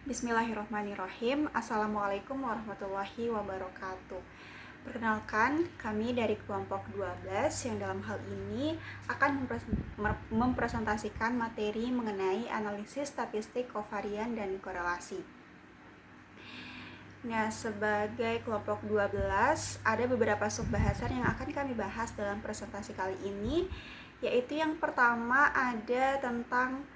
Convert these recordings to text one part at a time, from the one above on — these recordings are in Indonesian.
Bismillahirrahmanirrahim. Assalamualaikum warahmatullahi wabarakatuh. Perkenalkan, kami dari kelompok 12 yang dalam hal ini akan mempresentasikan materi mengenai analisis statistik kovarian dan korelasi. Nah, sebagai kelompok 12, ada beberapa subbahasan yang akan kami bahas dalam presentasi kali ini, yaitu yang pertama ada tentang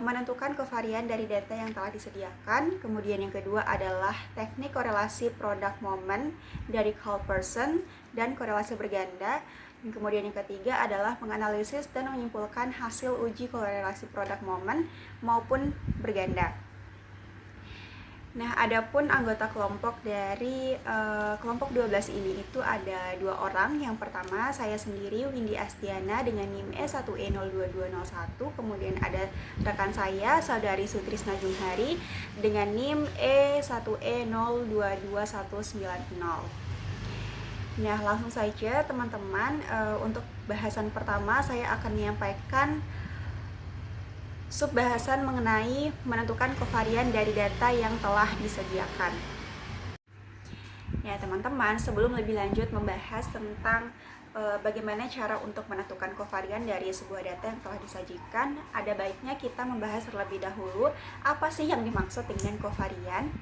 menentukan kovarian dari data yang telah disediakan. Kemudian yang kedua adalah teknik korelasi product moment dari call person dan korelasi berganda. Dan kemudian yang ketiga adalah menganalisis dan menyimpulkan hasil uji korelasi product moment maupun berganda. Nah, adapun anggota kelompok dari kelompok 12 ini itu ada 2 orang. Yang pertama, saya sendiri, Windy Astiana dengan NIM E1E02201. Kemudian ada rekan saya, Saudari Sutrisna Jumhari dengan NIM E1E022190. Nah, langsung saja teman-teman, untuk bahasan pertama saya akan menyampaikan subbahasan mengenai menentukan kovarian dari data yang telah disediakan. Ya teman-teman, sebelum lebih lanjut membahas tentang bagaimana cara untuk menentukan kovarian dari sebuah data yang telah disajikan, ada baiknya kita membahas terlebih dahulu apa sih yang dimaksud dengan kovarian.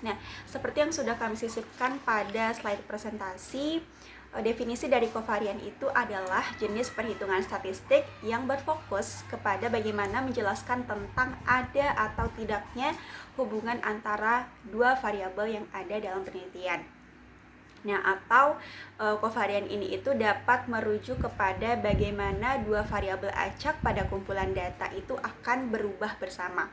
Nah, seperti yang sudah kami sisipkan pada slide presentasi, definisi dari kovarian itu adalah jenis perhitungan statistik yang berfokus kepada bagaimana menjelaskan tentang ada atau tidaknya hubungan antara dua variabel yang ada dalam penelitian. Nah, atau kovarian ini itu dapat merujuk kepada bagaimana dua variabel acak pada kumpulan data itu akan berubah bersama.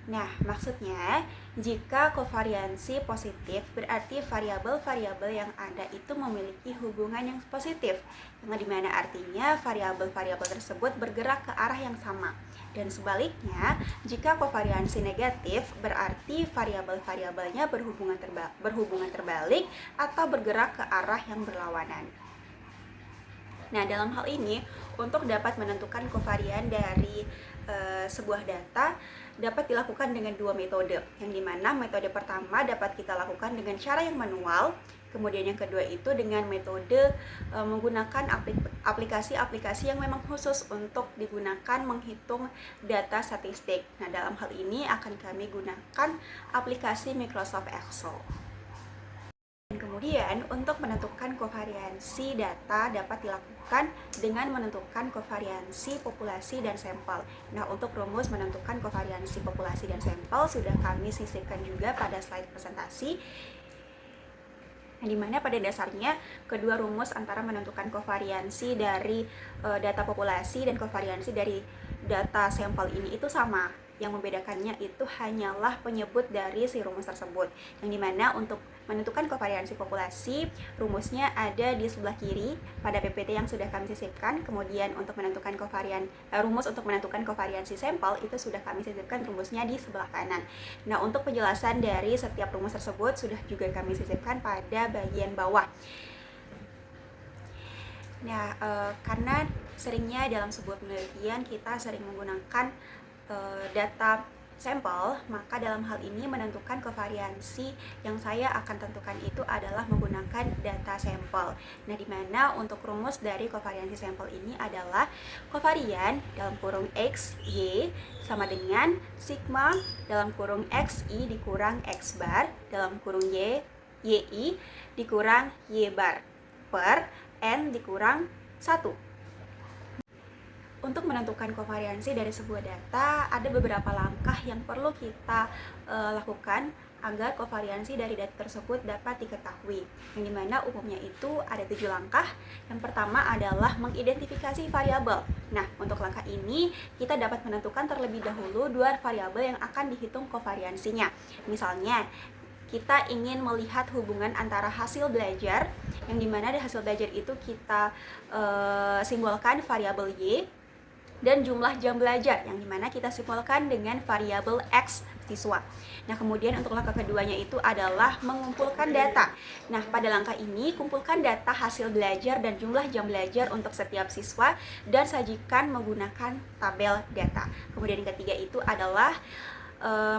Nah, maksudnya jika kovariansi positif berarti variabel-variabel yang ada itu memiliki hubungan yang positif, yang dimana artinya variabel-variabel tersebut bergerak ke arah yang sama. Dan sebaliknya, jika kovariansi negatif berarti variabel-variabelnya berhubungan terbalik atau bergerak ke arah yang berlawanan. Nah, dalam hal ini, untuk dapat menentukan kovarian dari sebuah data dapat dilakukan dengan dua metode, yang dimana metode pertama dapat kita lakukan dengan cara yang manual, kemudian yang kedua itu dengan metode menggunakan aplikasi-aplikasi yang memang khusus untuk digunakan menghitung data statistik. Nah, dalam hal ini akan kami gunakan aplikasi Microsoft Excel. Kemudian, untuk menentukan kovariansi data dapat dilakukan dengan menentukan kovariansi populasi dan sampel. Nah, untuk rumus menentukan kovariansi populasi dan sampel sudah kami sisipkan juga pada slide presentasi. Nah, di mana pada dasarnya kedua rumus antara menentukan kovariansi dari data populasi dan kovariansi dari data sampel ini itu sama. Yang membedakannya itu hanyalah penyebut dari si rumus tersebut, yang dimana untuk menentukan kovariansi populasi rumusnya ada di sebelah kiri pada PPT yang sudah kami sisipkan. Kemudian untuk menentukan rumus untuk menentukan kovariansi sampel itu sudah kami sisipkan rumusnya di sebelah kanan. Nah, untuk penjelasan dari setiap rumus tersebut sudah juga kami sisipkan pada bagian bawah. Nah, karena seringnya dalam sebuah penelitian kita sering menggunakan data sampel, maka dalam hal ini menentukan kovariansi yang saya akan tentukan itu adalah menggunakan data sampel. Nah, di mana untuk rumus dari kovariansi sampel ini adalah kovarian dalam kurung X, Y sama dengan sigma dalam kurung XI dikurang X bar dalam kurung Y, YI dikurang Y bar per N dikurang 1. Untuk menentukan kovariansi dari sebuah data, ada beberapa langkah yang perlu kita lakukan agar kovariansi dari data tersebut dapat diketahui. Yang dimana umumnya itu ada 7 langkah. Yang pertama adalah mengidentifikasi variabel. Nah, untuk langkah ini kita dapat menentukan terlebih dahulu dua variabel yang akan dihitung kovariansinya. Misalnya, kita ingin melihat hubungan antara hasil belajar, yang dimana di hasil belajar itu kita simbolkan variabel Y, dan jumlah jam belajar yang dimana kita simbolkan dengan variabel X siswa. Nah, kemudian untuk langkah keduanya itu adalah mengumpulkan data. Nah, pada langkah ini kumpulkan data hasil belajar dan jumlah jam belajar untuk setiap siswa dan sajikan menggunakan tabel data. Kemudian yang ketiga itu adalah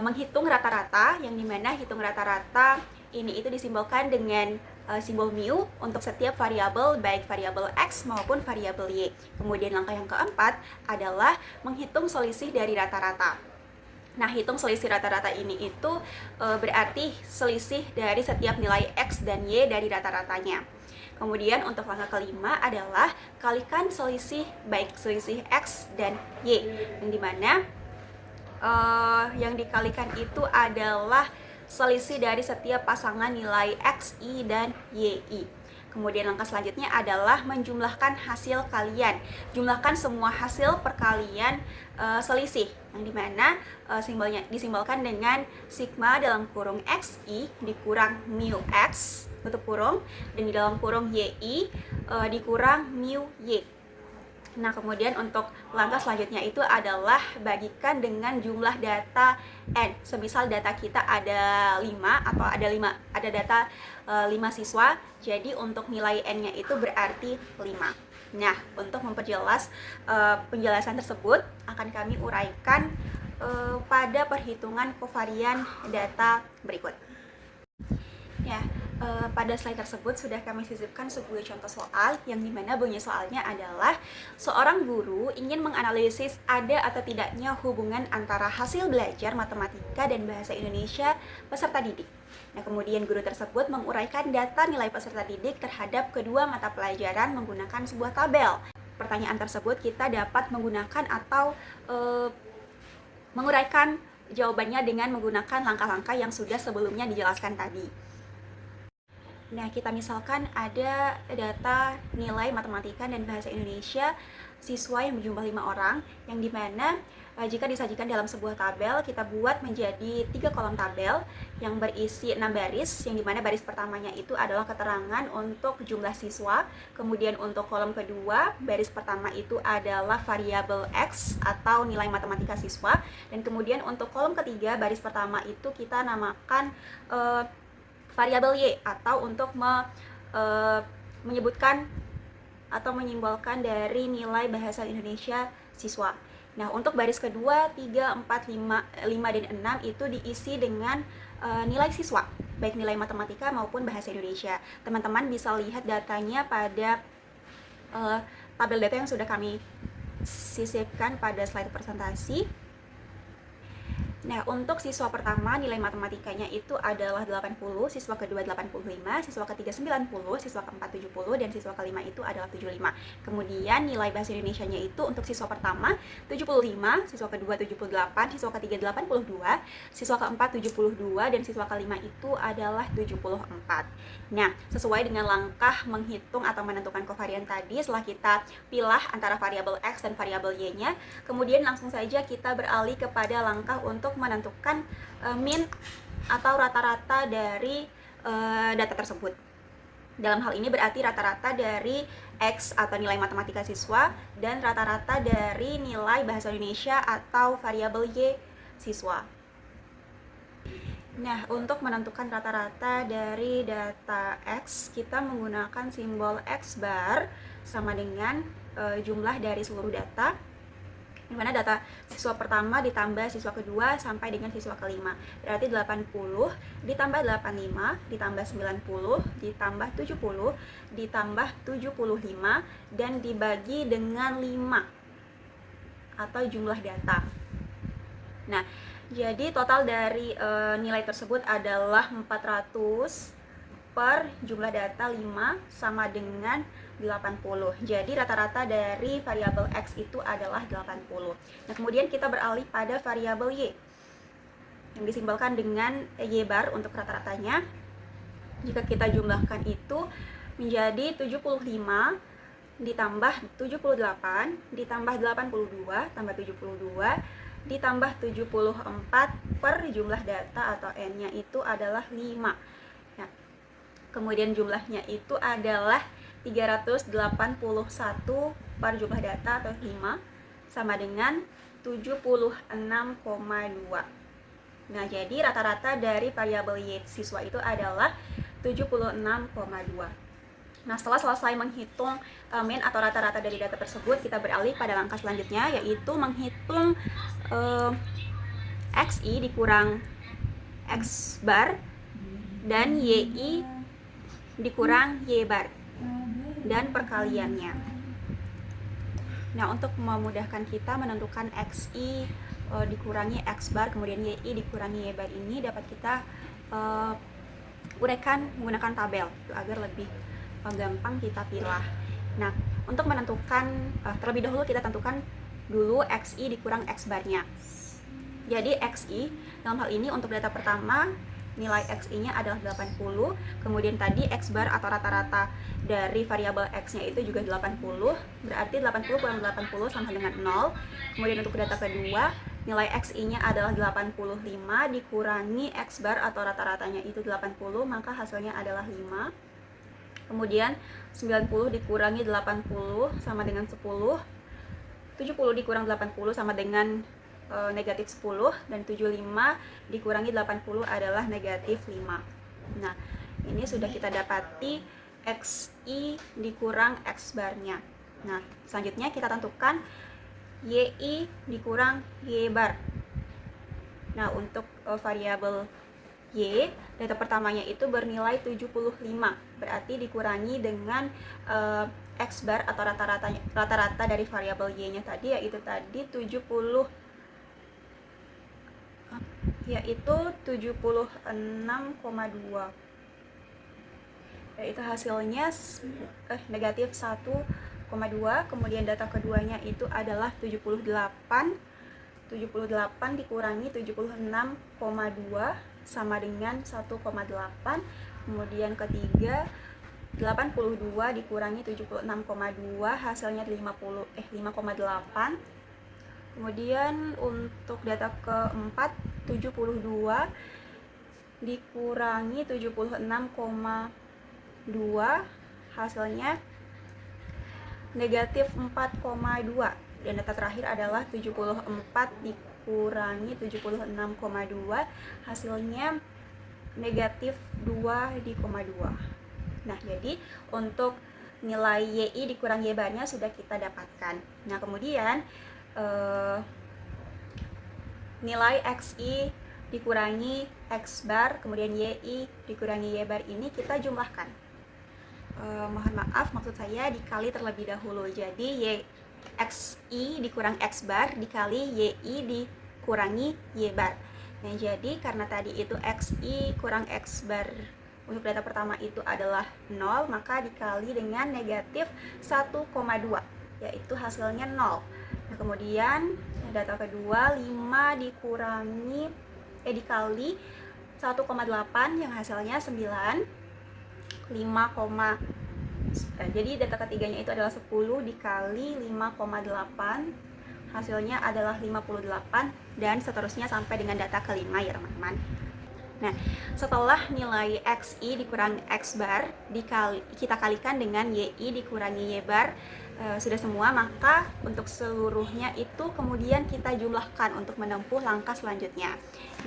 menghitung rata-rata, yang dimana hitung rata-rata ini itu disimbolkan dengan simbol mu untuk setiap variabel, baik variabel X maupun variabel Y. Kemudian langkah yang keempat adalah menghitung selisih dari rata-rata. Nah, hitung selisih rata-rata ini itu berarti selisih dari setiap nilai X dan Y dari rata-ratanya. Kemudian untuk langkah kelima adalah kalikan selisih, baik selisih X dan Y, yang dimana yang dikalikan itu adalah selisih dari setiap pasangan nilai X, Y, dan YI. Kemudian langkah selanjutnya adalah menjumlahkan hasil kalian. Jumlahkan semua hasil perkalian selisih, yang dimana simbolnya disimbolkan dengan sigma dalam kurung XI dikurang mu X tutup kurung, dan di dalam kurung YI dikurang mu Y. Nah, kemudian untuk langkah selanjutnya itu adalah bagikan dengan jumlah data N. Semisal data kita ada 5 atau ada data 5 siswa, jadi untuk nilai N-nya itu berarti 5. Nah, untuk memperjelas penjelasan tersebut akan kami uraikan pada perhitungan kovarian data berikut. Ya, pada slide tersebut sudah kami sisipkan sebuah contoh soal yang dimana bunyi soalnya adalah seorang guru ingin menganalisis ada atau tidaknya hubungan antara hasil belajar matematika dan bahasa Indonesia peserta didik. Nah, kemudian guru tersebut menguraikan data nilai peserta didik terhadap kedua mata pelajaran menggunakan sebuah tabel. Pertanyaan tersebut kita dapat menggunakan atau menguraikan jawabannya dengan menggunakan langkah-langkah yang sudah sebelumnya dijelaskan tadi. Nah, kita misalkan ada data nilai matematika dan bahasa Indonesia siswa yang berjumlah 5 orang, yang dimana jika disajikan dalam sebuah tabel, kita buat menjadi 3 kolom tabel yang berisi 6 baris, yang dimana baris pertamanya itu adalah keterangan untuk jumlah siswa. Kemudian untuk kolom kedua, baris pertama itu adalah variabel X atau nilai matematika siswa. Dan kemudian untuk kolom ketiga, baris pertama itu kita namakan variabel Y atau untuk menyebutkan atau menyimbolkan dari nilai bahasa Indonesia siswa. Nah, untuk baris kedua, 3, 4, 5 dan 6 itu diisi dengan nilai siswa, baik nilai matematika maupun bahasa Indonesia. Teman-teman bisa lihat datanya pada tabel data yang sudah kami sisipkan pada slide presentasi. Nah, untuk siswa pertama nilai matematikanya itu adalah 80, siswa kedua 85, siswa ketiga 90, siswa keempat 70, dan siswa kelima itu adalah 75. Kemudian nilai bahasa Indonesianya itu untuk siswa pertama 75, siswa kedua 78, siswa ketiga 82, siswa keempat 72, dan siswa kelima itu adalah 74. Nah, sesuai dengan langkah menghitung atau menentukan kovarian tadi, setelah kita pilah antara variabel X dan variabel Y-nya, kemudian langsung saja kita beralih kepada langkah untuk menentukan min atau rata-rata dari data tersebut. Dalam hal ini berarti rata-rata dari X atau nilai matematika siswa dan rata-rata dari nilai bahasa Indonesia atau variabel Y siswa. Nah, untuk menentukan rata-rata dari data X, kita menggunakan simbol X bar sama dengan jumlah dari seluruh data, di mana data siswa pertama ditambah siswa kedua sampai dengan siswa kelima. Berarti 80 ditambah 85 ditambah 90 ditambah 70 ditambah 75 dan dibagi dengan 5 atau jumlah data. Nah, jadi total dari nilai tersebut adalah 400 per jumlah data 5 sama dengan 80. Jadi rata-rata dari variabel X itu adalah 80. Nah, kemudian kita beralih pada variabel Y yang disimbolkan dengan Y bar untuk rata-ratanya. Jika kita jumlahkan itu menjadi 75 ditambah 78 ditambah 82 tambah 72 ditambah 74 per jumlah data atau N-nya itu adalah 5. Nah, kemudian jumlahnya itu adalah 381 per jumlah data atau 5 sama dengan 76,2. Nah, jadi rata-rata dari variabel Y siswa itu adalah 76,2. Nah, setelah selesai menghitung mean atau rata-rata dari data tersebut, kita beralih pada langkah selanjutnya, yaitu menghitung XI dikurang X bar dan YI dikurang Y bar dan perkaliannya. Nah, untuk memudahkan kita menentukan XI dikurangi X bar kemudian YI dikurangi Y bar ini dapat kita uraikan menggunakan tabel agar lebih gampang kita pilih. Nah, untuk menentukan terlebih dahulu kita tentukan dulu XI dikurang X barnya. Jadi XI dalam hal ini untuk data pertama nilai XI-nya adalah 80, kemudian tadi X bar atau rata-rata dari variabel X-nya itu juga 80, berarti 80 kurang 80 sama dengan 0. Kemudian untuk data kedua, nilai XI-nya adalah 85 dikurangi X bar atau rata-ratanya itu 80, maka hasilnya adalah 5. Kemudian 90 dikurangi 80 sama dengan 10, 70 dikurang 80 sama dengan negatif 10, dan 75 dikurangi 80 adalah negatif 5. Nah, ini sudah kita dapati XI dikurang X barnya. Nah, selanjutnya kita tentukan YI dikurang Y bar. Nah, untuk variabel Y, data pertamanya itu bernilai 75, berarti dikurangi dengan X bar atau rata-rata dari variabel Y-nya tadi, yaitu tadi 76,2, yaitu hasilnya negatif 1,2. Kemudian data keduanya itu adalah 78 dikurangi 76,2 sama dengan 1,8. Kemudian ketiga 82 dikurangi 76,2 hasilnya 5,8. Kemudian untuk data keempat 72 dikurangi 76,2 hasilnya negatif 4,2. Dan data terakhir adalah 74 dikurangi 76,2 hasilnya negatif 2,2. Nah, jadi untuk nilai YI dikurang Y barnya sudah kita dapatkan. Nah, kemudian nilai XI dikurangi X bar kemudian YI dikurangi Y bar ini kita jumlahkan. Mohon maaf, maksud saya dikali terlebih dahulu. Jadi XI dikurang X bar dikali YI dikurangi Y bar. Nah, jadi karena tadi itu XI kurang X bar untuk data pertama itu adalah 0, maka dikali dengan negatif 1,2, yaitu hasilnya 0. Nah, kemudian data kedua 5 dikali 1,8 yang hasilnya 9. Jadi data ketiganya itu adalah 10 dikali 5,8 hasilnya adalah 58, dan seterusnya sampai dengan data kelima ya teman-teman. Nah, setelah nilai XI dikurang X bar kita kalikan dengan YI dikurangi Y bar sudah semua, maka untuk seluruhnya itu kemudian kita jumlahkan untuk menempuh langkah selanjutnya.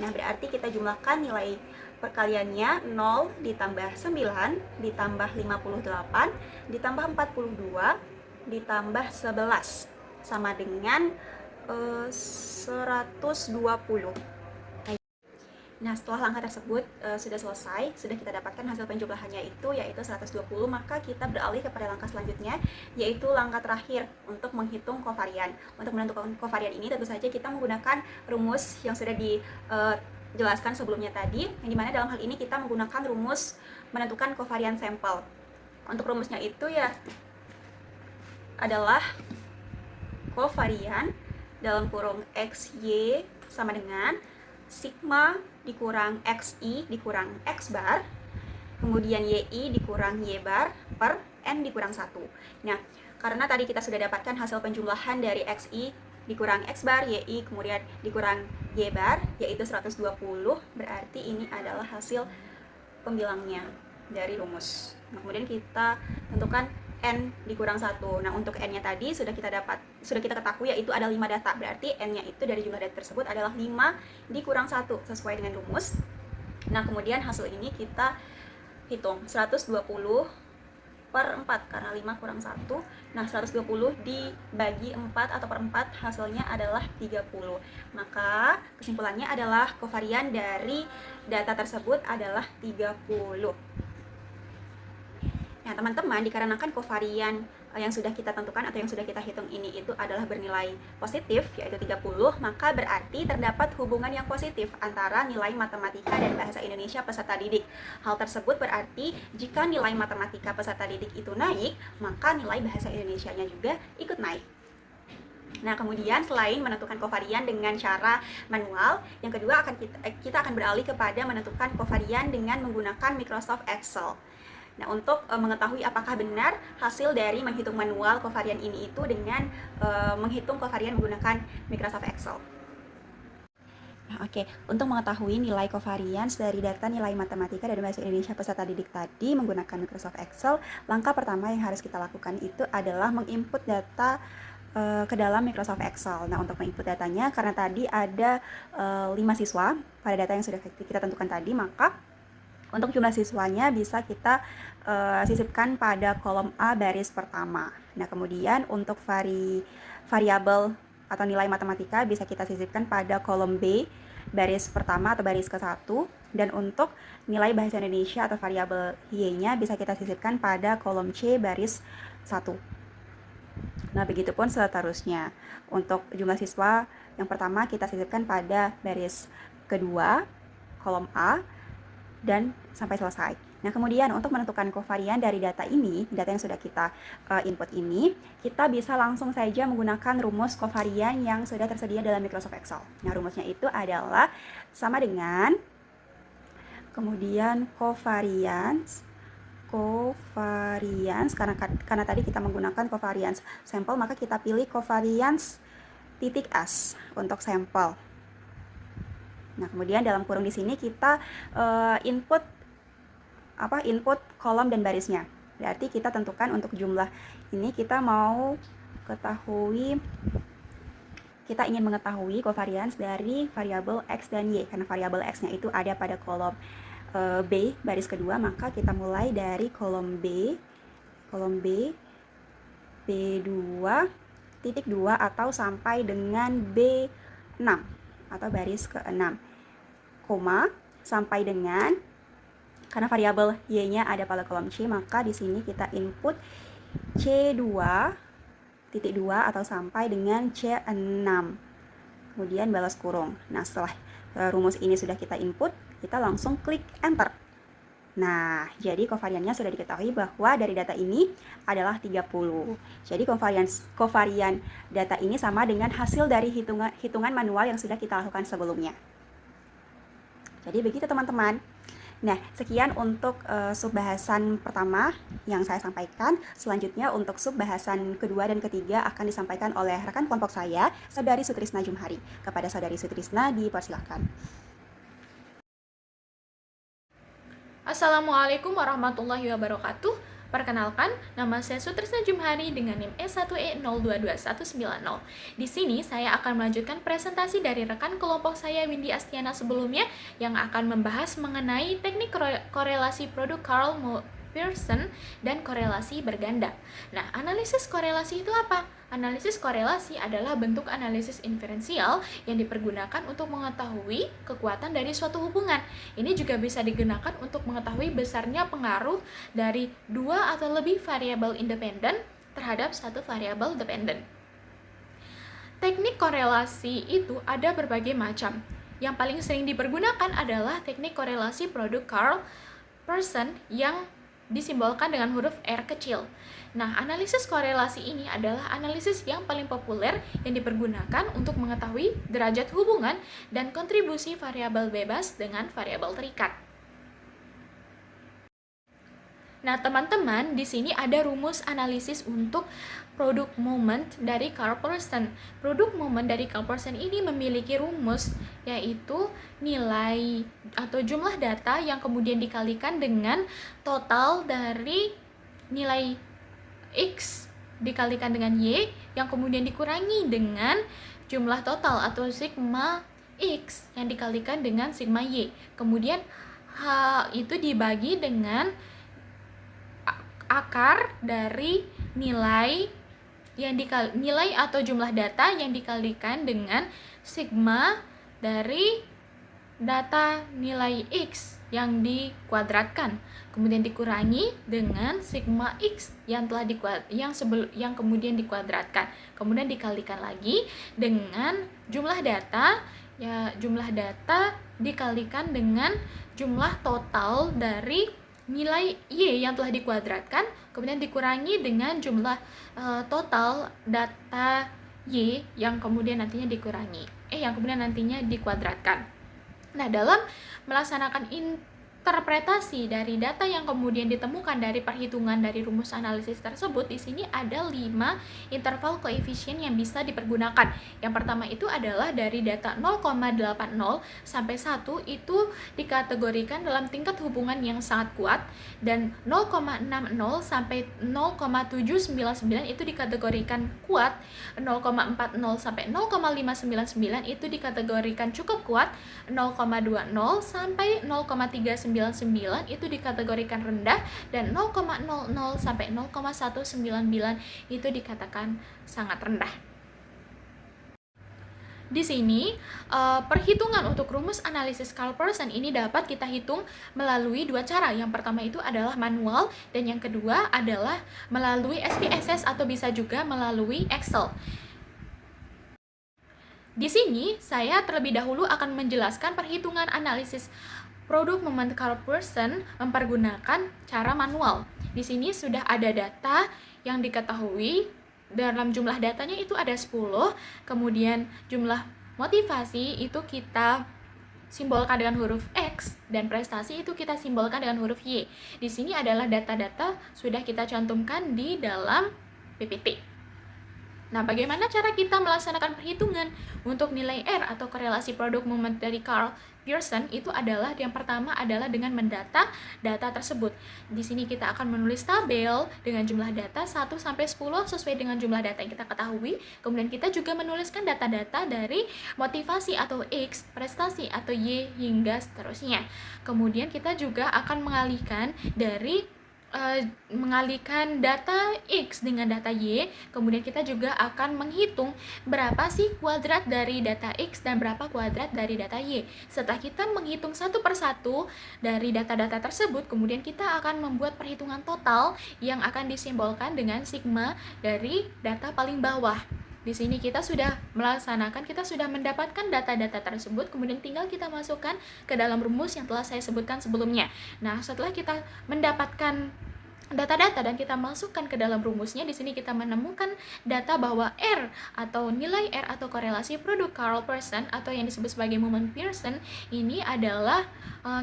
Nah, berarti kita jumlahkan nilai perkaliannya 0 ditambah 9 ditambah 58 ditambah 42 ditambah 11 sama dengan 120. Nah, setelah langkah tersebut sudah selesai, sudah kita dapatkan hasil penjumlahannya itu yaitu 120, maka kita beralih kepada langkah selanjutnya, yaitu langkah terakhir untuk menghitung kovarian. Untuk menentukan kovarian ini tentu saja kita menggunakan rumus yang sudah dijelaskan sebelumnya tadi, yang dimana dalam hal ini kita menggunakan rumus menentukan kovarian sampel. Untuk rumusnya itu ya adalah kovarian dalam kurung XY sama dengan sigma dikurang XI dikurang X bar, kemudian YI dikurang Y bar per N dikurang 1. Nah, karena tadi kita sudah dapatkan hasil penjumlahan dari XI dikurang X bar, YI kemudian dikurang Y bar, yaitu 120, berarti ini adalah hasil pembilangnya dari rumus. Nah, kemudian kita tentukan N dikurang 1. Nah, untuk N-nya tadi sudah kita ketahui yaitu ada 5 data. Berarti N-nya itu dari jumlah data tersebut adalah 5 dikurang 1 sesuai dengan rumus. Nah, kemudian hasil ini kita hitung 120 per 4 karena 5 kurang 1. Nah, 120 dibagi 4 atau per 4 hasilnya adalah 30. Maka kesimpulannya adalah kovarian dari data tersebut adalah 30. Nah, teman-teman, dikarenakan kovarian yang sudah kita tentukan atau yang sudah kita hitung ini itu adalah bernilai positif, yaitu 30, maka berarti terdapat hubungan yang positif antara nilai matematika dan bahasa Indonesia peserta didik. Hal tersebut berarti jika nilai matematika peserta didik itu naik, maka nilai bahasa Indonesianya juga ikut naik. Nah, kemudian selain menentukan kovarian dengan cara manual, yang kedua kita akan beralih kepada menentukan kovarian dengan menggunakan Microsoft Excel. Nah, untuk mengetahui apakah benar hasil dari menghitung manual kovarian ini itu dengan menghitung kovarian menggunakan Microsoft Excel. Nah, oke. Untuk mengetahui nilai kovarians dari data nilai matematika dan bahasa Indonesia peserta didik tadi menggunakan Microsoft Excel, langkah pertama yang harus kita lakukan itu adalah menginput data ke dalam Microsoft Excel. Nah, untuk menginput datanya, karena tadi ada 5 siswa pada data yang sudah kita tentukan tadi, maka untuk jumlah siswanya bisa kita sisipkan pada kolom A baris pertama. Nah, kemudian untuk variabel atau nilai matematika bisa kita sisipkan pada kolom B baris pertama atau baris ke-1. Dan untuk nilai bahasa Indonesia atau variabel Y-nya bisa kita sisipkan pada kolom C baris 1. Nah, begitupun seterusnya. Untuk jumlah siswa yang pertama kita sisipkan pada baris kedua, kolom A, dan sampai selesai. Nah, kemudian untuk menentukan kovarian dari data ini, data yang sudah kita input ini, kita bisa langsung saja menggunakan rumus kovarian yang sudah tersedia dalam Microsoft Excel. Nah, rumusnya itu adalah sama dengan kemudian covariance karena tadi kita menggunakan covariance sampel, maka kita pilih covariance titik S untuk sampel. Nah, kemudian dalam kurung di sini kita input kolom dan barisnya. Berarti kita tentukan untuk jumlah ini kita ingin mengetahui covariance dari variabel X dan Y, karena variabel X-nya itu ada pada kolom B baris kedua, maka kita mulai dari kolom B B2 titik 2 atau sampai dengan B6 atau baris ke-6, koma, sampai dengan, karena variabel Y-nya ada pada kolom C, maka di sini kita input C2 titik 2 atau sampai dengan C6, kemudian balas kurung. Nah, setelah rumus ini sudah kita input, kita langsung klik enter. Nah, jadi kovariannya sudah diketahui bahwa dari data ini adalah 30. Jadi kovarian data ini sama dengan hasil dari hitungan manual yang sudah kita lakukan sebelumnya. Jadi begitu, teman-teman. Nah, sekian untuk subbahasan pertama yang saya sampaikan. Selanjutnya untuk subbahasan kedua dan ketiga akan disampaikan oleh rekan kelompok saya, Saudari Sutrisna Jumhari. Kepada Saudari Sutrisna dipersilakan. Assalamualaikum warahmatullahi wabarakatuh. Perkenalkan, nama saya Sutrisna Jumhari dengan NIM E1E022190. Di sini saya akan melanjutkan presentasi dari rekan kelompok saya Windy Astiana sebelumnya yang akan membahas mengenai teknik korelasi produk Karl Pearson dan korelasi berganda. Nah, analisis korelasi itu apa? Analisis korelasi adalah bentuk analisis inferensial yang dipergunakan untuk mengetahui kekuatan dari suatu hubungan. Ini juga bisa digunakan untuk mengetahui besarnya pengaruh dari dua atau lebih variabel independen terhadap satu variabel dependen. Teknik korelasi itu ada berbagai macam. Yang paling sering dipergunakan adalah teknik korelasi produk Karl Pearson yang disimbolkan dengan huruf R kecil. Nah, analisis korelasi ini adalah analisis yang paling populer yang dipergunakan untuk mengetahui derajat hubungan dan kontribusi variabel bebas dengan variabel terikat. Nah, teman-teman, di sini ada rumus analisis untuk produk moment dari Karl Pearson. Produk moment dari Karl Pearson ini memiliki rumus, yaitu nilai atau jumlah data yang kemudian dikalikan dengan total dari nilai X dikalikan dengan Y yang kemudian dikurangi dengan jumlah total atau sigma X yang dikalikan dengan sigma Y. Kemudian H itu dibagi dengan akar dari nilai nilai atau jumlah data yang dikalikan dengan sigma dari data nilai X yang dikuadratkan, kemudian dikurangi dengan sigma X yang kemudian dikuadratkan, kemudian dikalikan lagi dengan jumlah data, ya jumlah data dikalikan dengan jumlah total dari nilai Y yang telah dikuadratkan, kemudian dikurangi dengan jumlah total data Y yang kemudian nantinya dikuadratkan. Nah, dalam melaksanakan interpretasi dari data yang kemudian ditemukan dari perhitungan dari rumus analisis tersebut, di sini ada 5 interval koefisien yang bisa dipergunakan. Yang pertama itu adalah dari data 0,80 sampai 1 itu dikategorikan dalam tingkat hubungan yang sangat kuat, dan 0,60 sampai 0,799 itu dikategorikan kuat, 0,40 sampai 0,599 itu dikategorikan cukup kuat, 0,20 sampai 0,399 itu dikategorikan rendah, dan 0,00 sampai 0,199 itu dikatakan sangat rendah. Di sini, perhitungan untuk rumus analisis Carl Pearson ini dapat kita hitung melalui 2 cara. Yang pertama itu adalah manual, dan yang kedua adalah melalui SPSS atau bisa juga melalui Excel. Di sini, saya terlebih dahulu akan menjelaskan perhitungan analisis produk moment Carl Pearson mempergunakan cara manual. Di sini sudah ada data yang diketahui. Dalam jumlah datanya itu ada 10, kemudian jumlah motivasi itu kita simbolkan dengan huruf X, dan prestasi itu kita simbolkan dengan huruf Y. Di sini adalah data-data sudah kita cantumkan di dalam PPT. Nah, bagaimana cara kita melaksanakan perhitungan untuk nilai R atau korelasi produk moment dari Carl Pearson? Itu adalah yang pertama adalah dengan mendata data tersebut. Di sini kita akan menulis tabel dengan jumlah data 1 sampai 10 sesuai dengan jumlah data yang kita ketahui. Kemudian kita juga menuliskan data-data dari motivasi atau X, prestasi atau Y hingga seterusnya. Kemudian kita juga akan mengalihkan data X dengan data Y, kemudian kita juga akan menghitung berapa sih kuadrat dari data X dan berapa kuadrat dari data Y. Setelah kita menghitung satu persatu dari data-data tersebut, kemudian kita akan membuat perhitungan total yang akan disimbolkan dengan sigma dari data paling bawah. Di sini kita sudah mendapatkan data-data tersebut, kemudian tinggal kita masukkan ke dalam rumus yang telah saya sebutkan sebelumnya. Nah, setelah kita mendapatkan data-data dan kita masukkan ke dalam rumusnya, di sini kita menemukan data bahwa R atau nilai R atau korelasi produk Carl Pearson atau yang disebut sebagai moment Pearson ini adalah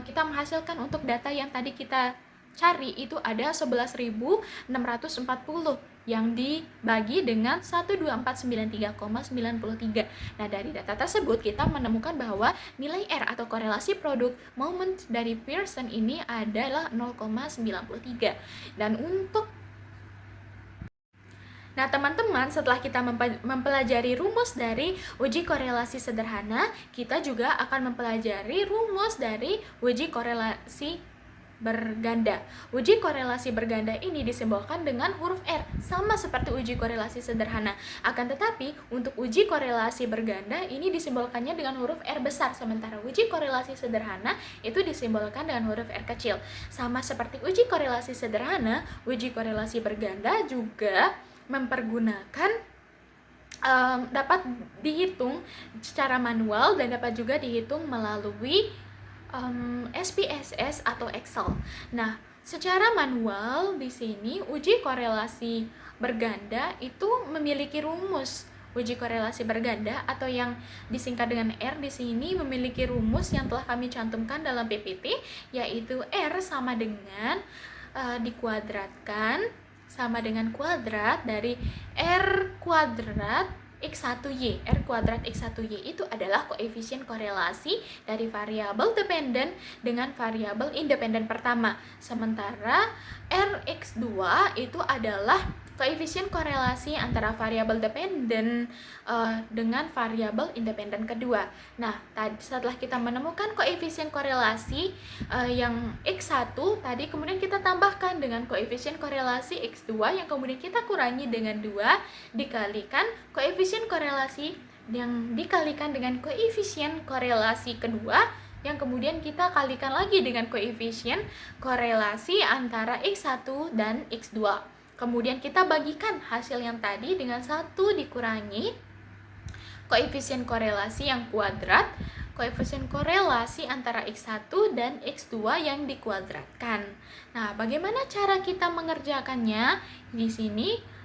kita menghasilkan untuk data yang tadi kita cari itu ada 11.640 yang dibagi dengan 12493,93. Nah, dari data tersebut kita menemukan bahwa nilai R atau korelasi produk moment dari Pearson ini adalah 0,93. Dan Nah, teman-teman, setelah kita mempelajari rumus dari uji korelasi sederhana, kita juga akan mempelajari rumus dari uji korelasi berganda. Uji korelasi berganda ini disimbolkan dengan huruf R, sama seperti uji korelasi sederhana. Akan tetapi, untuk uji korelasi berganda ini disimbolkannya dengan huruf R besar, sementara uji korelasi sederhana itu disimbolkan dengan huruf R kecil. Sama seperti uji korelasi sederhana, uji korelasi berganda juga mempergunakan dapat dihitung secara manual dan dapat juga dihitung melalui SPSS atau Excel. Nah, secara manual di sini uji korelasi berganda itu memiliki rumus. Uji korelasi berganda atau yang disingkat dengan R di sini memiliki rumus yang telah kami cantumkan dalam PPT, yaitu R sama dengan dikuadratkan sama dengan kuadrat dari R kuadrat X1Y. R kuadrat X1Y itu adalah koefisien korelasi dari variabel dependen dengan variabel independen pertama. Sementara Rx2 itu adalah koefisien korelasi antara variabel dependen dengan variabel independen kedua. Nah, setelah kita menemukan koefisien korelasi yang X1 tadi, kemudian kita tambahkan dengan koefisien korelasi X2 yang kemudian kita kurangi dengan 2 dikalikan koefisien korelasi yang dikalikan dengan koefisien korelasi kedua yang kemudian kita kalikan lagi dengan koefisien korelasi antara X1 dan X2. Kemudian kita bagikan hasil yang tadi dengan 1 dikurangi koefisien korelasi yang kuadrat, koefisien korelasi antara X1 dan X2 yang dikuadratkan. Nah, bagaimana cara kita mengerjakannya? Di sini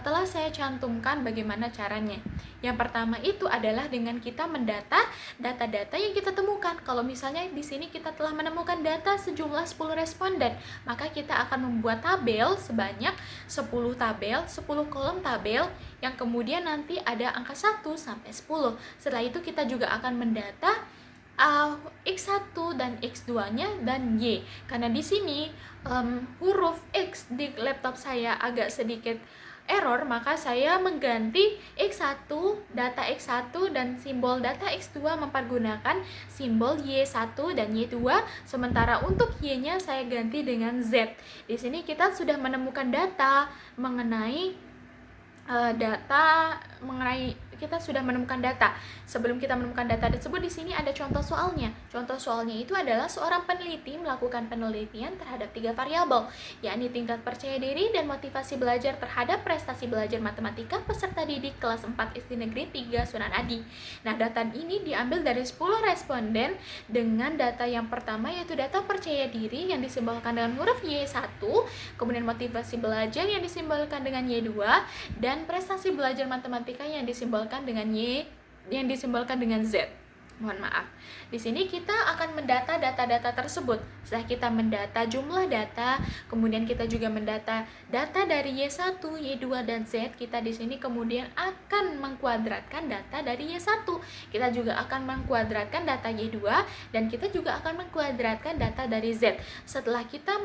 telah saya cantumkan bagaimana caranya. Yang pertama itu adalah dengan kita mendata data-data yang kita temukan. Kalau misalnya di sini kita telah menemukan data sejumlah 10 responden, maka kita akan membuat tabel sebanyak 10 tabel, 10 kolom tabel yang kemudian nanti ada angka 1 sampai 10. Setelah itu kita juga akan mendata X1 dan X2-nya dan Y. Karena di sini huruf X di laptop saya agak sedikit error, maka saya mengganti X1, data X1 dan simbol data X2 mempergunakan simbol Y1 dan Y2, sementara untuk Y-nya saya ganti dengan Z. Di sini kita sudah menemukan data mengenai kita sudah menemukan data. Sebelum kita menemukan data tersebut, di sini ada contoh soalnya. Contoh soalnya itu adalah seorang peneliti melakukan penelitian terhadap 3 variabel, yakni tingkat percaya diri dan motivasi belajar terhadap prestasi belajar matematika peserta didik kelas 4 SD Negeri 3 Sunan Adi. Nah, data ini diambil dari 10 responden dengan data yang pertama yaitu data percaya diri yang disimbolkan dengan huruf Y1, kemudian motivasi belajar yang disimbolkan dengan Y2, dan prestasi belajar matematika yang disimbolkan dengan Z. Mohon maaf. Di sini kita akan mendata data-data tersebut. Setelah kita mendata jumlah data, kemudian kita juga mendata data dari Y1, Y2 dan Z, kita di sini kemudian akan mengkuadratkan data dari Y1. Kita juga akan mengkuadratkan data Y2 dan kita juga akan mengkuadratkan data dari Z. Setelah kita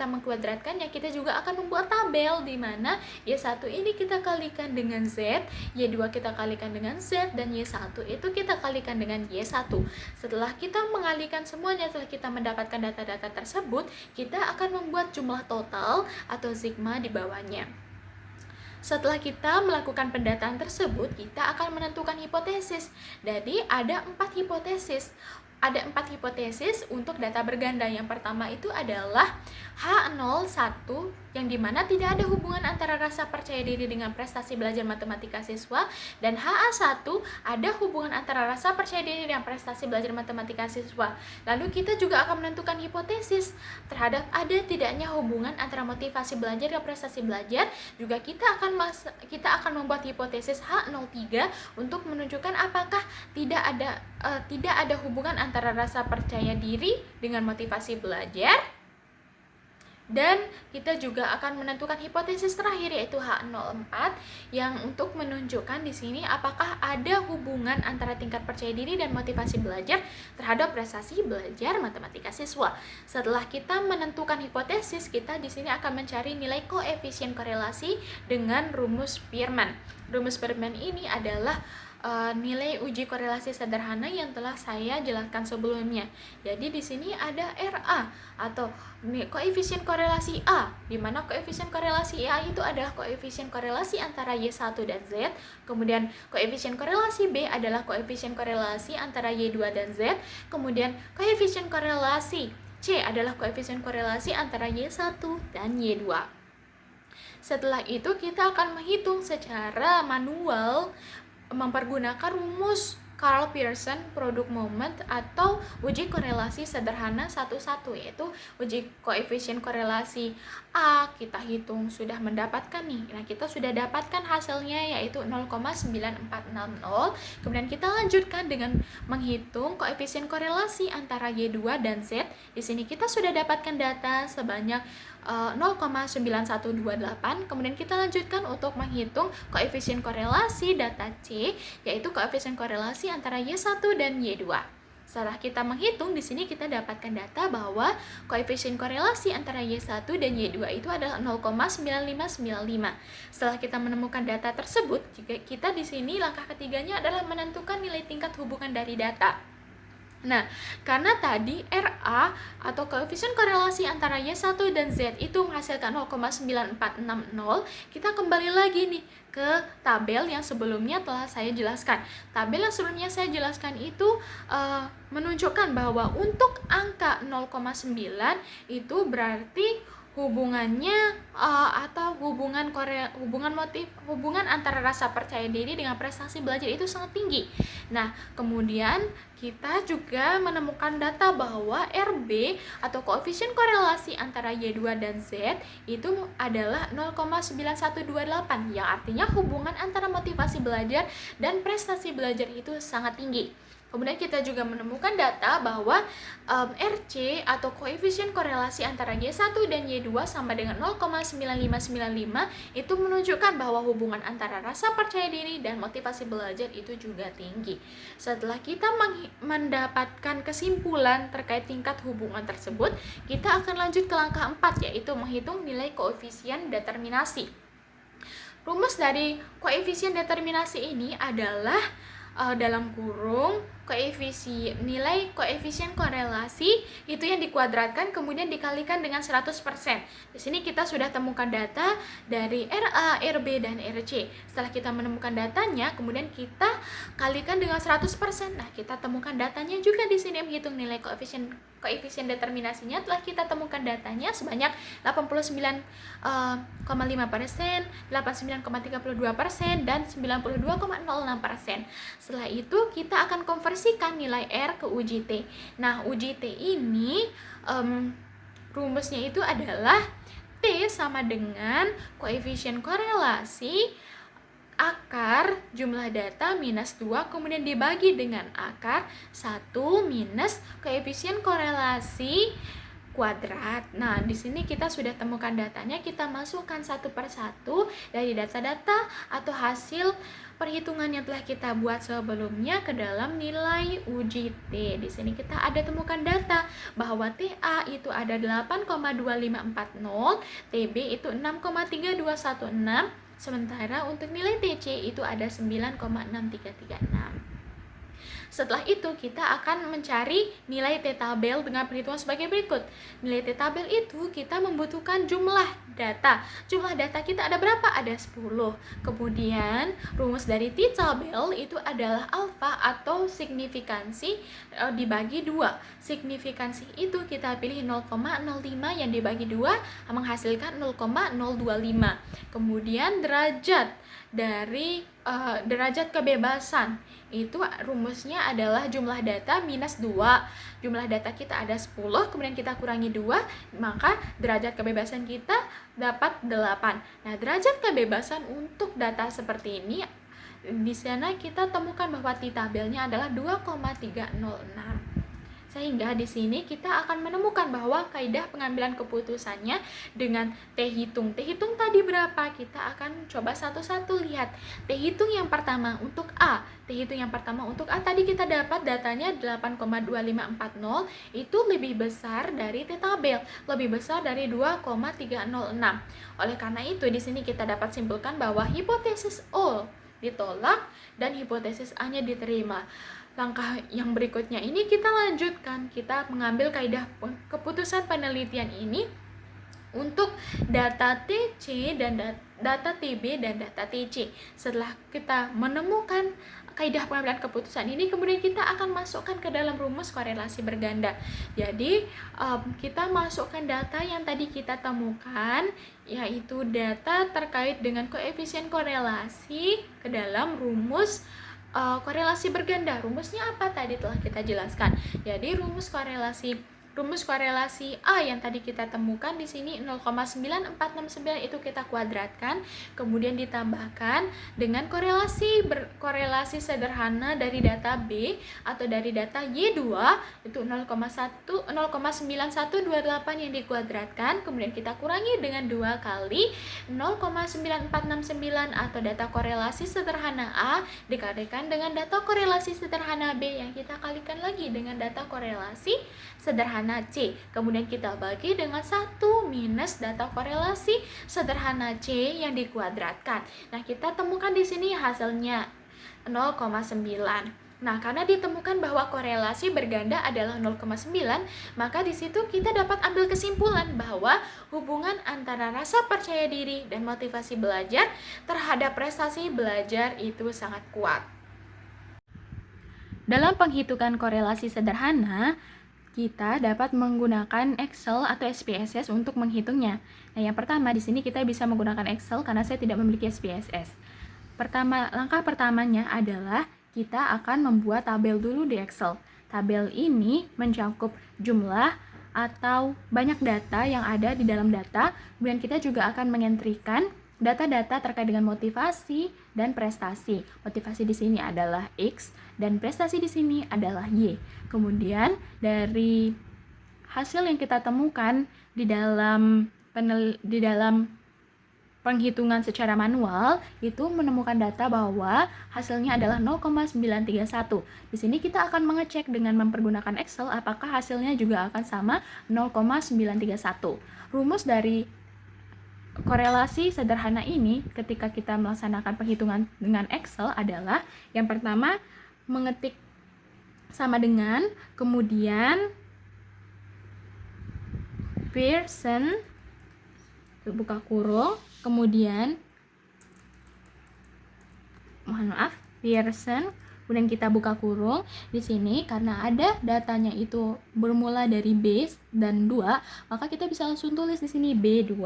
mengkuadratkannya, kita juga akan membuat tabel di mana Y1 ini kita kalikan dengan Z, Y2 kita kalikan dengan Z, dan Y1 itu kita kalikan dengan Y1. Setelah kita mengalihkan semuanya, setelah kita mendapatkan data-data tersebut, kita akan membuat jumlah total atau sigma di bawahnya. Setelah kita melakukan pendataan tersebut, kita akan menentukan hipotesis. Jadi ada 4 hipotesis. Ada 4 hipotesis untuk data berganda. Yang pertama itu adalah H01, yang dimana tidak ada hubungan antara rasa percaya diri dengan prestasi belajar matematika siswa, dan HA1 ada hubungan antara rasa percaya diri dengan prestasi belajar matematika siswa. Lalu kita juga akan menentukan hipotesis terhadap ada tidaknya hubungan antara motivasi belajar dan prestasi belajar. Juga kita akan membuat hipotesis H03 untuk menunjukkan apakah tidak ada hubungan antara rasa percaya diri dengan motivasi belajar. Dan kita juga akan menentukan hipotesis terakhir yaitu H04 yang untuk menunjukkan di sini apakah ada hubungan antara tingkat percaya diri dan motivasi belajar terhadap prestasi belajar matematika siswa. Setelah kita menentukan hipotesis, kita di sini akan mencari nilai koefisien korelasi dengan rumus Spearman. Rumus Spearman ini adalah nilai uji korelasi sederhana yang telah saya jelaskan sebelumnya. Jadi di sini ada RA atau koefisien korelasi A, di mana koefisien korelasi A itu adalah koefisien korelasi antara Y1 dan Z. Kemudian koefisien korelasi B adalah koefisien korelasi antara Y2 dan Z. Kemudian koefisien korelasi C adalah koefisien korelasi antara Y1 dan Y2. Setelah itu kita akan menghitung secara manual mempergunakan rumus Carl Pearson product moment atau uji korelasi sederhana 1-1, yaitu uji koefisien korelasi A kita hitung sudah mendapatkan nih. Nah, kita sudah dapatkan hasilnya yaitu 0,9460. Kemudian kita lanjutkan dengan menghitung koefisien korelasi antara Y2 dan Z. Di sini kita sudah dapatkan data sebanyak 0,9128. Kemudian kita lanjutkan untuk menghitung koefisien korelasi data C, yaitu koefisien korelasi antara Y1 dan Y2. Setelah kita menghitung, di sini kita dapatkan data bahwa koefisien korelasi antara Y1 dan Y2 itu adalah 0,9595. Setelah kita menemukan data tersebut, kita di sini langkah ketiganya adalah menentukan nilai tingkat hubungan dari data. Nah, karena tadi RA atau koefisien korelasi antara Y1 dan Z itu menghasilkan 0,9460, kita kembali lagi nih ke tabel yang sebelumnya telah saya jelaskan. Tabel yang sebelumnya saya jelaskan itu menunjukkan bahwa untuk angka 0,9 itu berarti hubungannya atau hubungan antara rasa percaya diri dengan prestasi belajar itu sangat tinggi. Nah, kemudian kita juga menemukan data bahwa RB atau koefisien korelasi antara Y2 dan Z itu adalah 0,9128, yang artinya hubungan antara motivasi belajar dan prestasi belajar itu sangat tinggi. Kemudian kita juga menemukan data bahwa RC atau koefisien korelasi antara Y1 dan Y2 sama dengan 0,9595 itu menunjukkan bahwa hubungan antara rasa percaya diri dan motivasi belajar itu juga tinggi. Setelah kita mendapatkan kesimpulan terkait tingkat hubungan tersebut, kita akan lanjut ke langkah 4, yaitu menghitung nilai koefisien determinasi. Rumus dari koefisien determinasi ini adalah dalam kurung nilai koefisien korelasi itu yang dikuadratkan kemudian dikalikan dengan 100%. Di sini kita sudah temukan data dari RA, RB, dan RC. Setelah kita menemukan datanya, kemudian kita kalikan dengan 100%. Nah, kita temukan datanya juga di sini, menghitung nilai koefisien determinasinya. Telah kita temukan datanya sebanyak 89,5%, 89,32%, dan 92,06%. Setelah itu kita akan konversikan nilai R ke UJT. Nah, UJT ini rumusnya itu adalah T sama dengan koefisien korelasi akar jumlah data minus 2 kemudian dibagi dengan akar 1 minus koefisien korelasi kuadrat. Nah, di sini kita sudah temukan datanya, kita masukkan satu per satu dari data-data atau hasil perhitungan yang telah kita buat sebelumnya ke dalam nilai UJT. Di sini kita ada temukan data bahwa TA itu ada 8,2540, TB itu 6,3216, sementara untuk nilai TC itu ada 9,6336. Setelah itu kita akan mencari nilai T-tabel dengan perhitungan sebagai berikut. Nilai T-tabel itu kita membutuhkan jumlah data. Jumlah data kita ada berapa? Ada 10. Kemudian rumus dari T-tabel itu adalah alfa atau signifikansi dibagi 2. Signifikansi itu kita pilih 0,05 yang dibagi 2 menghasilkan 0,025. Kemudian derajat dari derajat kebebasan itu rumusnya adalah jumlah data minus 2. Jumlah data kita ada 10, kemudian kita kurangi 2, maka derajat kebebasan kita dapat 8. Nah, derajat kebebasan untuk data seperti ini di sana kita temukan bahwa T-tabelnya adalah 2,306. Sehingga di sini kita akan menemukan bahwa kaidah pengambilan keputusannya dengan T hitung. T hitung tadi berapa? Kita akan coba satu-satu lihat. T hitung yang pertama untuk A. T hitung yang pertama untuk A tadi kita dapat datanya 8,2540 itu lebih besar dari T tabel, lebih besar dari 2,306. Oleh karena itu di sini kita dapat simpulkan bahwa hipotesis O ditolak dan hipotesis A-nya diterima. Langkah yang berikutnya ini kita lanjutkan, kita mengambil kaidah keputusan penelitian ini untuk data TC dan data TB dan data TC. Setelah kita menemukan kaidah pengambilan keputusan ini, kemudian kita akan masukkan ke dalam rumus korelasi berganda. Jadi kita masukkan data yang tadi kita temukan, yaitu data terkait dengan koefisien korelasi ke dalam rumus korelasi berganda. Rumusnya apa tadi telah kita jelaskan. Jadi rumus rumus korelasi A yang tadi kita temukan di sini 0,9469 itu kita kuadratkan, kemudian ditambahkan dengan korelasi sederhana dari data B atau dari data Y2 itu 0,9128 yang dikuadratkan, kemudian kita kurangi dengan 2 kali 0,9469 atau data korelasi sederhana A dikalikan dengan data korelasi sederhana B yang kita kalikan lagi dengan data korelasi sederhana C. Kemudian kita bagi dengan 1 minus data korelasi sederhana C yang dikuadratkan. Nah, kita temukan di sini hasilnya 0,9. Nah, karena ditemukan bahwa korelasi berganda adalah 0,9, maka di situ kita dapat ambil kesimpulan bahwa hubungan antara rasa percaya diri dan motivasi belajar terhadap prestasi belajar itu sangat kuat. Dalam penghitungan korelasi sederhana, kita dapat menggunakan Excel atau SPSS untuk menghitungnya. Nah, yang pertama di sini kita bisa menggunakan Excel karena saya tidak memiliki SPSS. Langkah pertamanya adalah kita akan membuat tabel dulu di Excel. Tabel ini mencakup jumlah atau banyak data yang ada di dalam data. Kemudian kita juga akan mengentrikan data-data terkait dengan motivasi dan prestasi. Motivasi di sini adalah X dan prestasi di sini adalah Y. Kemudian dari hasil yang kita temukan di dalam penghitungan secara manual itu menemukan data bahwa hasilnya adalah 0,931. Di sini kita akan mengecek dengan mempergunakan Excel apakah hasilnya juga akan sama 0,931. Rumus dari korelasi sederhana ini ketika kita melaksanakan penghitungan dengan Excel adalah yang pertama mengetik sama dengan, kemudian Pearson buka kurung, kemudian Pearson, kemudian kita buka kurung. Di sini karena ada datanya itu bermula dari B dan 2, maka kita bisa langsung tulis di sini B2,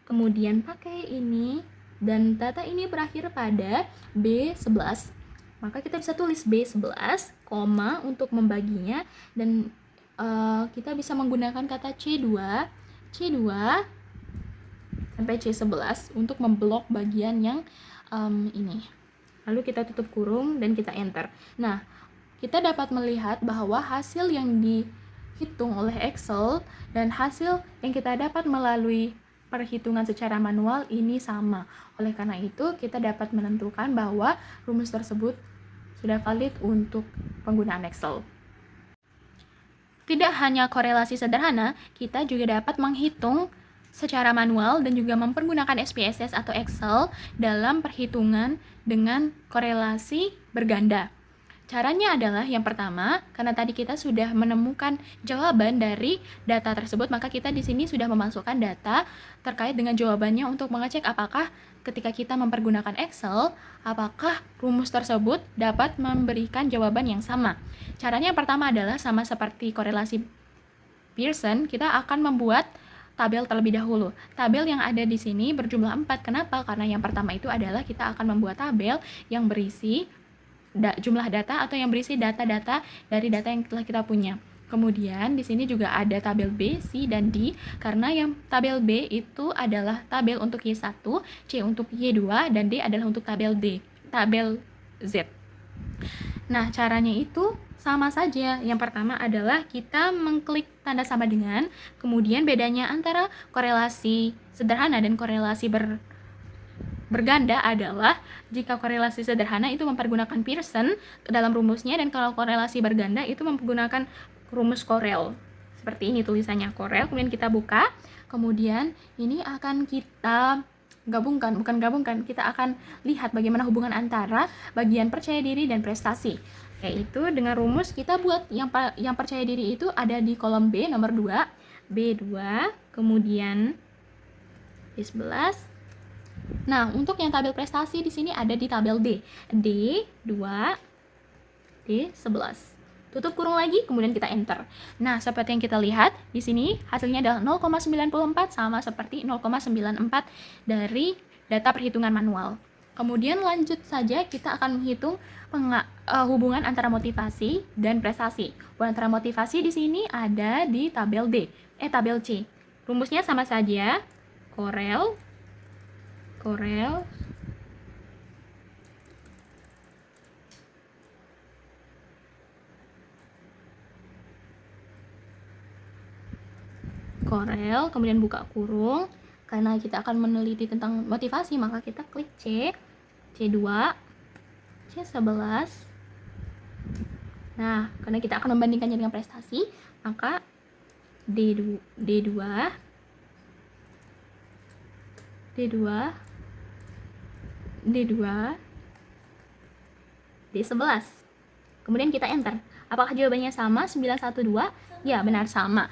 kemudian pakai ini, dan data ini berakhir pada B11. Maka kita bisa tulis B11, koma untuk membaginya, dan kita bisa menggunakan kata C2 sampai C11 untuk memblok bagian yang ini. Lalu kita tutup kurung dan kita enter. Nah, kita dapat melihat bahwa hasil yang dihitung oleh Excel dan hasil yang kita dapat melalui perhitungan secara manual ini sama. Oleh karena itu, kita dapat menentukan bahwa rumus tersebut sudah valid untuk penggunaan Excel. Tidak hanya korelasi sederhana, kita juga dapat menghitung secara manual dan juga mempergunakan SPSS atau Excel dalam perhitungan dengan korelasi berganda. Caranya adalah yang pertama, karena tadi kita sudah menemukan jawaban dari data tersebut, maka kita di sini sudah memasukkan data terkait dengan jawabannya untuk mengecek apakah ketika kita mempergunakan Excel, apakah rumus tersebut dapat memberikan jawaban yang sama. Caranya yang pertama adalah sama seperti korelasi Pearson, kita akan membuat tabel terlebih dahulu. Tabel yang ada di sini berjumlah 4. Kenapa? Karena yang pertama itu adalah kita akan membuat tabel yang berisi jumlah data atau yang berisi data-data dari data yang telah kita punya. Kemudian di sini juga ada tabel B, C, dan D, karena yang tabel B itu adalah tabel untuk Y1, C untuk Y2, dan D adalah untuk tabel Z. Nah, caranya itu sama saja. Yang pertama adalah kita mengklik tanda sama dengan, kemudian bedanya antara korelasi sederhana dan korelasi berganda adalah jika korelasi sederhana itu mempergunakan Pearson dalam rumusnya, dan kalau korelasi berganda itu menggunakan rumus Corel. Seperti ini tulisannya, Corel. Kemudian kita buka, kemudian ini akan kita gabungkan, kita akan lihat bagaimana hubungan antara bagian percaya diri dan prestasi. Yaitu dengan rumus kita buat yang percaya diri itu ada di kolom B nomor 2, B2, kemudian B11. Nah, untuk yang tabel prestasi di sini ada di tabel D. D2, D11. Tutup kurung lagi, kemudian kita enter. Nah, seperti yang kita lihat, di sini hasilnya adalah 0,94 sama seperti 0,94 dari data perhitungan manual. Kemudian lanjut saja kita akan menghitung hubungan antara motivasi dan prestasi. Hubungan antara motivasi di sini ada di tabel tabel C. Rumusnya sama saja, Korel kemudian buka kurung. Karena kita akan meneliti tentang motivasi, maka kita klik C, C2, C11. Nah, karena kita akan membandingkannya dengan prestasi, maka D2, D2, D2, D2, D11. Kemudian kita enter. Apakah jawabannya sama 912? Ya, benar sama.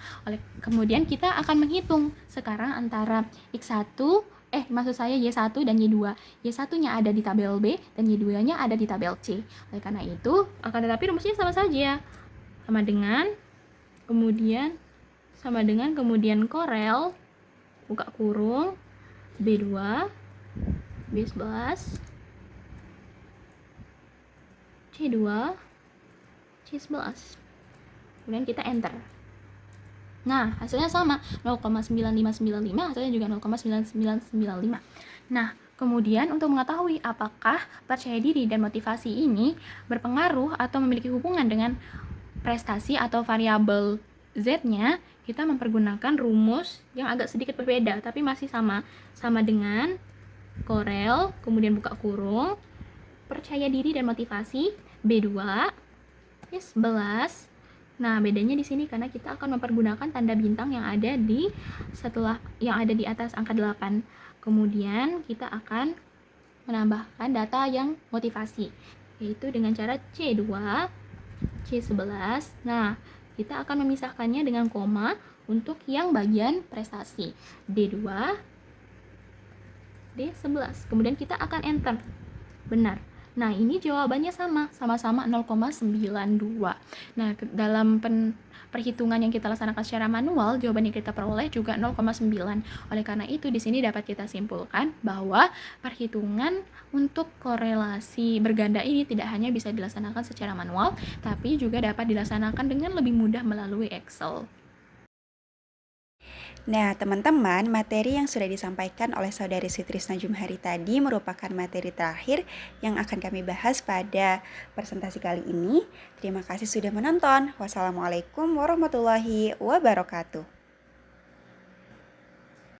Kemudian kita akan menghitung sekarang antara Y1, maksud saya Y1 dan Y2. Y1-nya ada di tabel B dan Y2-nya ada di tabel C. Oleh karena itu, akan tetapi rumusnya sama saja. Sama dengan kemudian Korel, buka kurung, B2, B11, C2, C11. Kemudian kita enter. Nah, hasilnya sama, 0,9595, hasilnya juga 0,9995. Nah, kemudian untuk mengetahui apakah percaya diri dan motivasi ini berpengaruh atau memiliki hubungan dengan prestasi atau variabel Z-nya, kita mempergunakan rumus yang agak sedikit berbeda, tapi masih sama dengan Korel, kemudian buka kurung, percaya diri dan motivasi, B2, S11. Nah, bedanya di sini karena kita akan mempergunakan tanda bintang yang ada di atas angka 8. Kemudian kita akan menambahkan data yang motivasi, yaitu dengan cara C2, C11. Nah, kita akan memisahkannya dengan koma untuk yang bagian prestasi, D2, D11. Kemudian kita akan enter. Benar. Nah, ini jawabannya sama-sama 0,92. Nah, dalam perhitungan yang kita laksanakan secara manual, jawaban yang kita peroleh juga 0,9. Oleh karena itu, di sini dapat kita simpulkan bahwa perhitungan untuk korelasi berganda ini tidak hanya bisa dilaksanakan secara manual, tapi juga dapat dilaksanakan dengan lebih mudah melalui Excel. Nah, teman-teman, materi yang sudah disampaikan oleh Saudari Sutrisna Jumhari tadi merupakan materi terakhir yang akan kami bahas pada presentasi kali ini. Terima kasih sudah menonton. Wassalamualaikum warahmatullahi wabarakatuh.